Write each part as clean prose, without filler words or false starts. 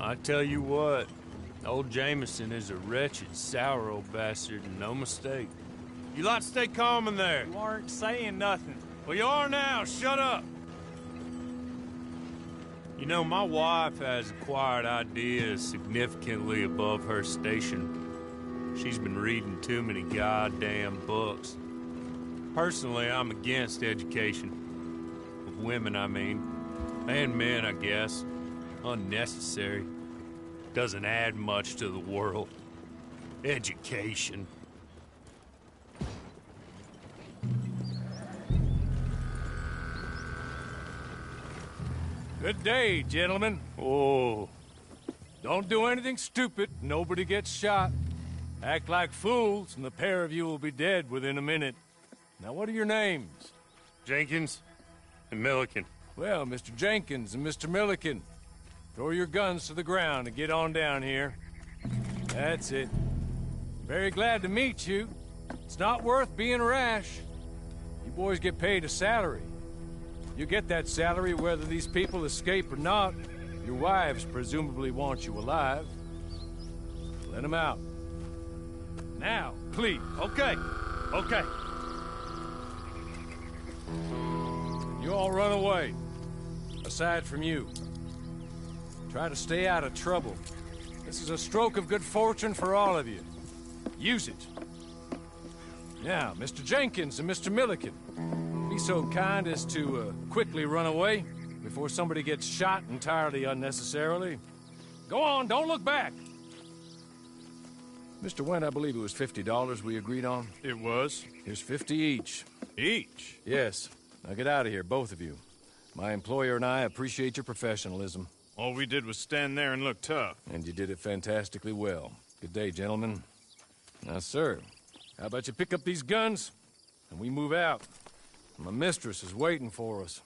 I tell you what, old Jameson is a wretched, sour old bastard, and no mistake. You lot stay calm in there. You aren't saying nothing. Well, you are now. Shut up. You know, my wife has acquired ideas significantly above her station. She's been reading too many goddamn books. Personally, I'm against education. Of women, I mean. And men, I guess. Unnecessary. Doesn't add much to the world. Education. Good day, gentlemen. Oh. Don't do anything stupid. Nobody gets shot. Act like fools, and the pair of you will be dead within a minute. Now, what are your names? Jenkins and Milliken. Well, Mr. Jenkins and Mr. Milliken, throw your guns to the ground and get on down here. That's it. Very glad to meet you. It's not worth being rash. You boys get paid a salary. You get that salary whether these people escape or not. Your wives presumably want you alive. Let them out. Now, please. Okay. Okay. You all run away. Aside from you. Try to stay out of trouble. This is a stroke of good fortune for all of you. Use it. Now, Mr. Jenkins and Mr. Milliken, be so kind as to quickly run away before somebody gets shot entirely unnecessarily. Go on, don't look back. Mr. Wendt, I believe it was $50 we agreed on. It was. Here's 50 each. Each? Yes. Now get out of here, both of you. My employer and I appreciate your professionalism. All we did was stand there and look tough. And you did it fantastically well. Good day, gentlemen. Now, sir, how about you pick up these guns and we move out? My mistress is waiting for us.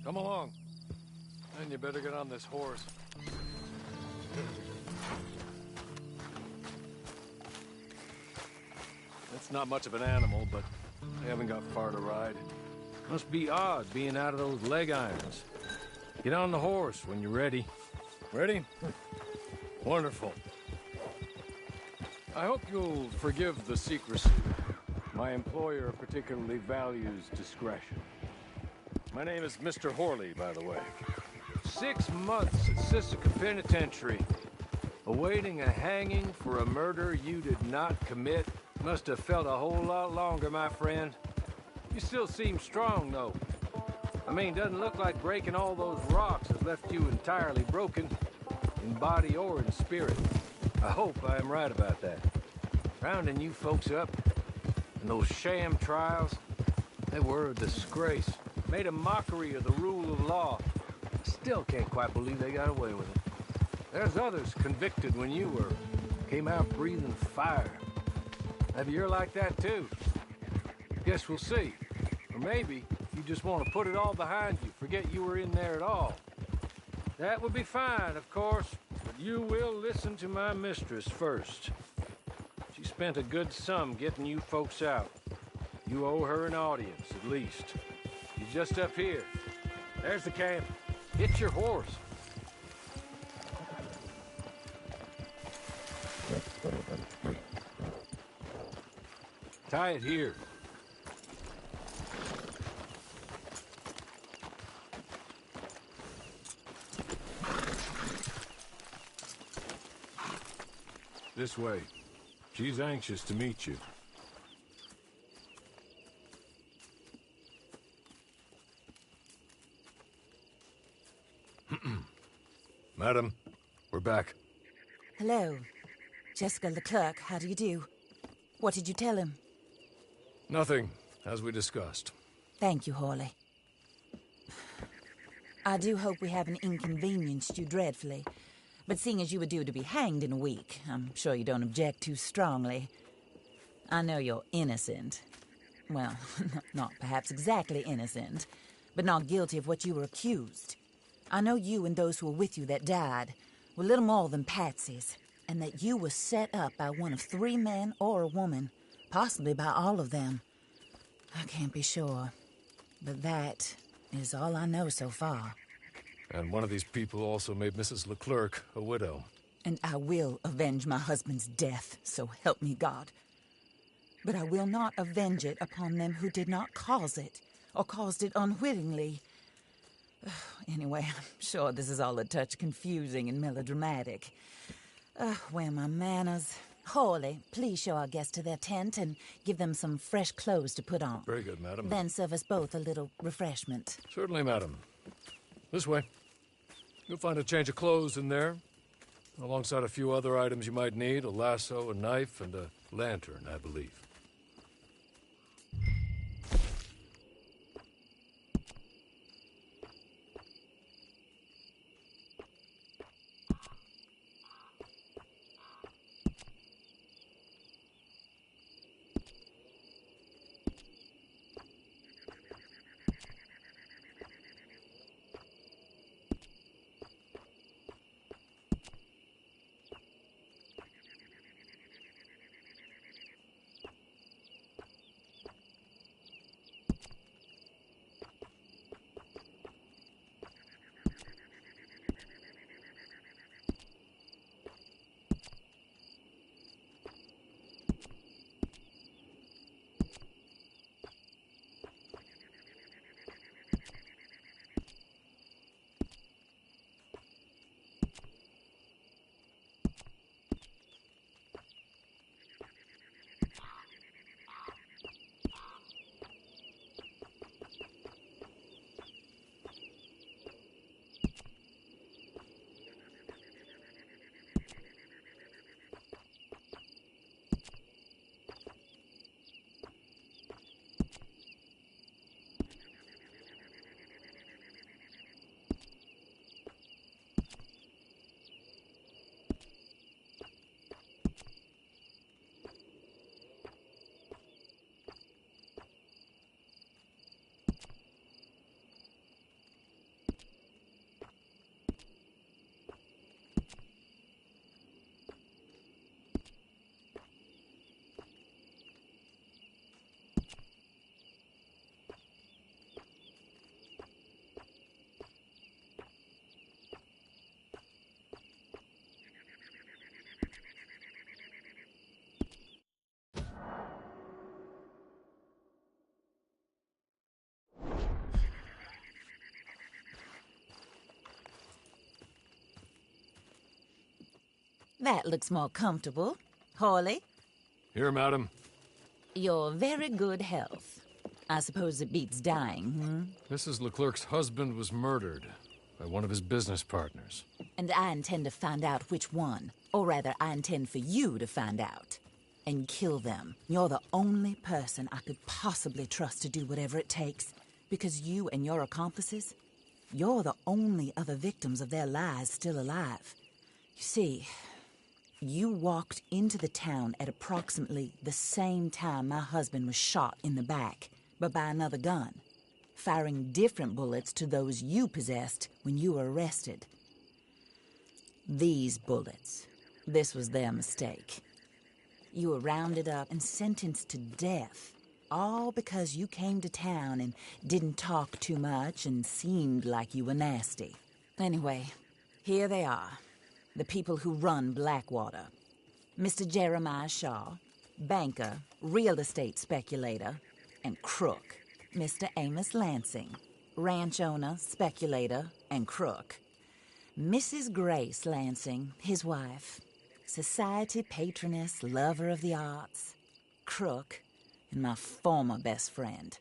Come along. And you better get on this horse. It's not much of an animal, but I haven't got far to ride. Must be odd being out of those leg irons. Get on the horse when you're ready. Ready? Wonderful. I hope you'll forgive the secrecy. My employer particularly values discretion. My name is Mr. Horley, by the way. 6 months at Sisika Penitentiary, awaiting a hanging for a murder you did not commit. Must have felt a whole lot longer, my friend. You still seem strong, though. I mean, doesn't look like breaking all those rocks has left you entirely broken, in body or in spirit. I hope I am right about that. Rounding you folks up, and those sham trials, they were a disgrace. Made a mockery of the rule of law. I still can't quite believe they got away with it. There's others convicted when you were. Came out breathing fire. Maybe you're like that too. Guess we'll see. Or maybe you just want to put it all behind you, forget you were in there at all. That would be fine, of course, but you will listen to my mistress first. She spent a good sum getting you folks out. You owe her an audience, at least. She's just up here. There's the camp. Hit your horse. Tie it here. This way. She's anxious to meet you. Madam, we're back. Hello. Jessica Leclerc, how do you do? What did you tell him? Nothing, as we discussed. Thank you, Horley. I do hope we haven't inconvenienced you dreadfully. But seeing as you were due to be hanged in a week, I'm sure you don't object too strongly. I know you're innocent. Well, not perhaps exactly innocent, but not guilty of what you were accused. I know you and those who were with you that died were little more than patsies, and that you were set up by one of 3 men or a woman, possibly by all of them. I can't be sure. But that is all I know so far. And one of these people also made Mrs. Leclerc a widow. And I will avenge my husband's death, so help me God. But I will not avenge it upon them who did not cause it, or caused it unwittingly. Anyway, I'm sure this is all a touch confusing and melodramatic. Where are my manners? Hawley, please show our guests to their tent and give them some fresh clothes to put on. Very good, madam. Then serve us both a little refreshment. Certainly, madam. This way. You'll find a change of clothes in there, alongside a few other items you might need, a lasso, a knife, and a lantern, I believe. That looks more comfortable. Hawley, Here, madam. your very good health. I suppose it beats dying, Mrs. Leclerc's husband was murdered by one of his business partners. And I intend to find out which one. Or rather, I intend for you to find out. And kill them. You're the only person I could possibly trust to do whatever it takes. Because you and your accomplices, you're the only other victims of their lies still alive. You see, you walked into the town at approximately the same time my husband was shot in the back, but by another gun, firing different bullets to those you possessed when you were arrested. These bullets, this was their mistake. You were rounded up and sentenced to death, all because you came to town and didn't talk too much and seemed like you were nasty. Anyway, here they are. The people who run Blackwater. Mr. Jeremiah Shaw, banker, real estate speculator, and crook. Mr. Amos Lansing, ranch owner, speculator, and crook. Mrs. Grace Lansing, his wife, society patroness, lover of the arts, crook, and my former best friend.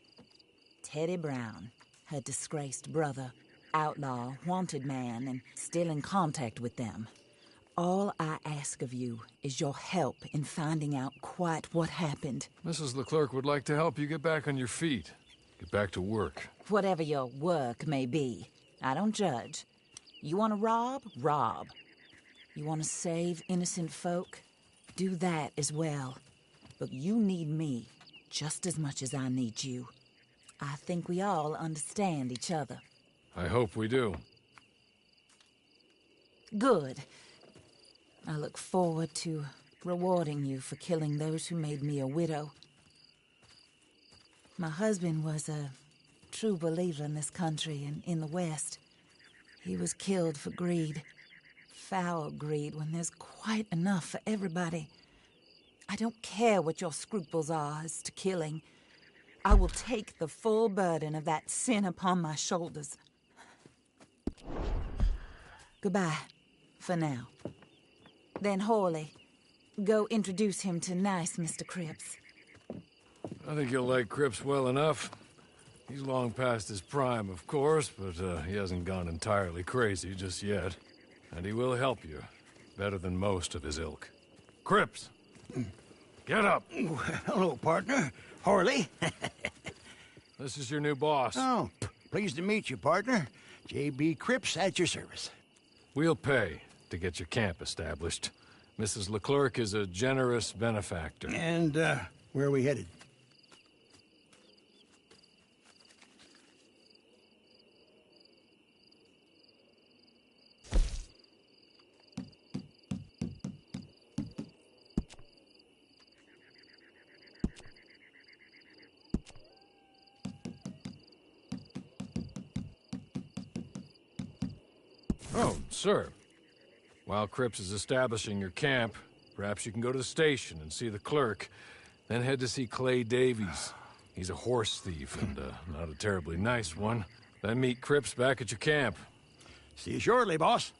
Teddy Brown, her disgraced brother, outlaw, wanted man, and still in contact with them. All I ask of you is your help in finding out quite what happened. Mrs. Leclerc would like to help you get back on your feet. Get back to work. Whatever your work may be, I don't judge. You want to rob? Rob. You want to save innocent folk? Do that as well. But you need me just as much as I need you. I think we all understand each other. I hope we do. Good. I look forward to rewarding you for killing those who made me a widow. My husband was a true believer in this country and in the West. He was killed for greed. Foul greed when there's quite enough for everybody. I don't care what your scruples are as to killing. I will take the full burden of that sin upon my shoulders. Goodbye, for now. Then Hawley, go introduce him to nice Mr. Cripps. I think you'll like Cripps well enough. He's long past his prime, of course, but he hasn't gone entirely crazy just yet. And he will help you, better than most of his ilk. Cripps! Get up! Hello, partner. Harley. This is your new boss. Oh, pleased to meet you, partner. J.B. Cripps at your service. We'll pay to get your camp established. Mrs. Leclerc is a generous benefactor. And, where are we headed? Oh, sir. While Cripps is establishing your camp, perhaps you can go to the station and see the clerk, then head to see Clay Davies. He's a horse thief, and not a terribly nice one. Then meet Cripps back at your camp. See you shortly, boss.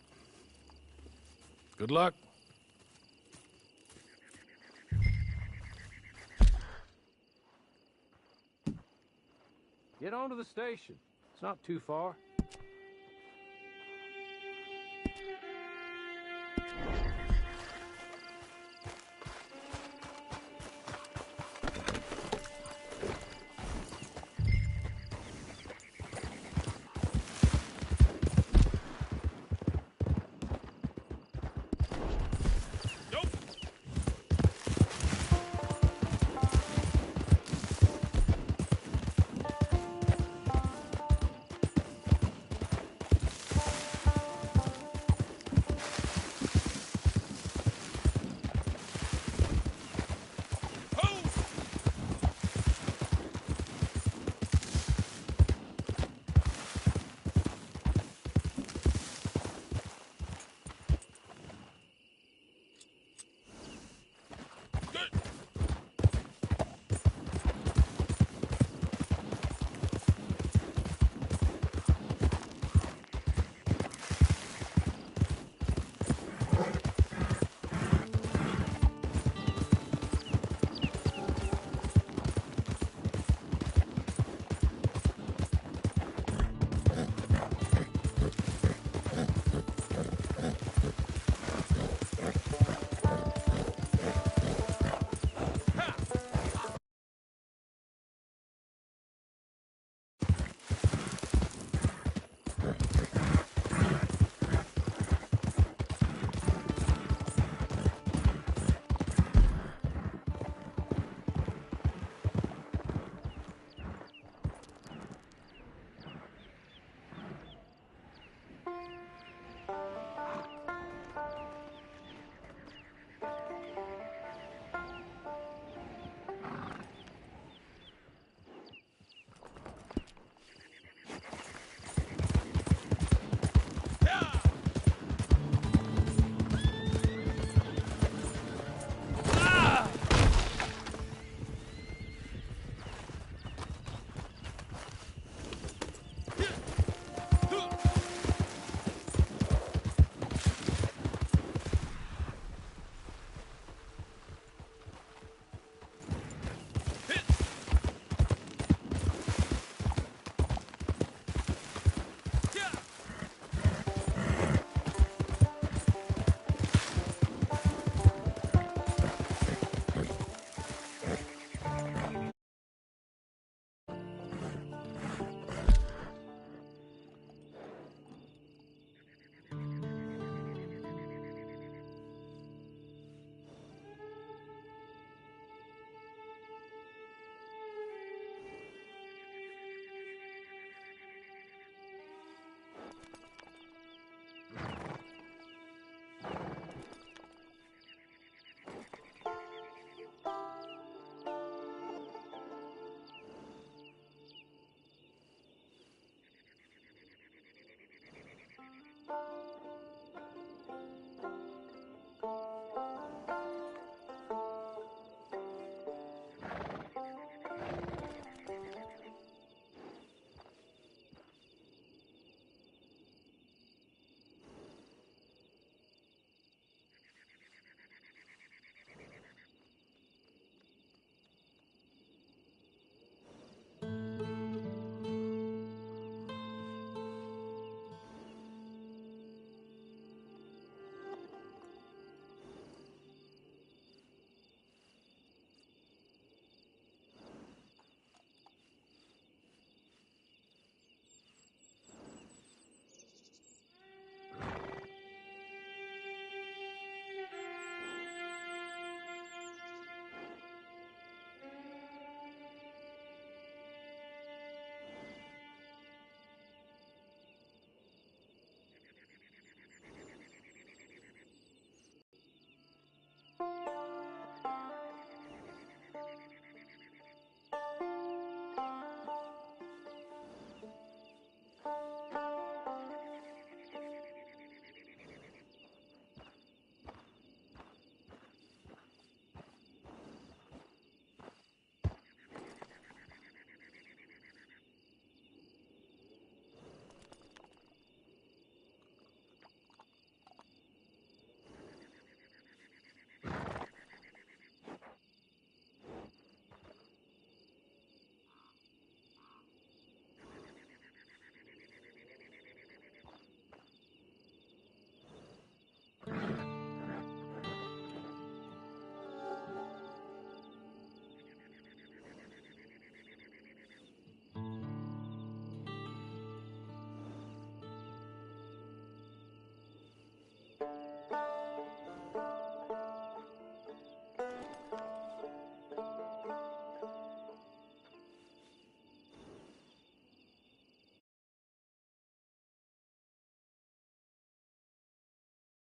Good luck. Get on to the station. It's not too far.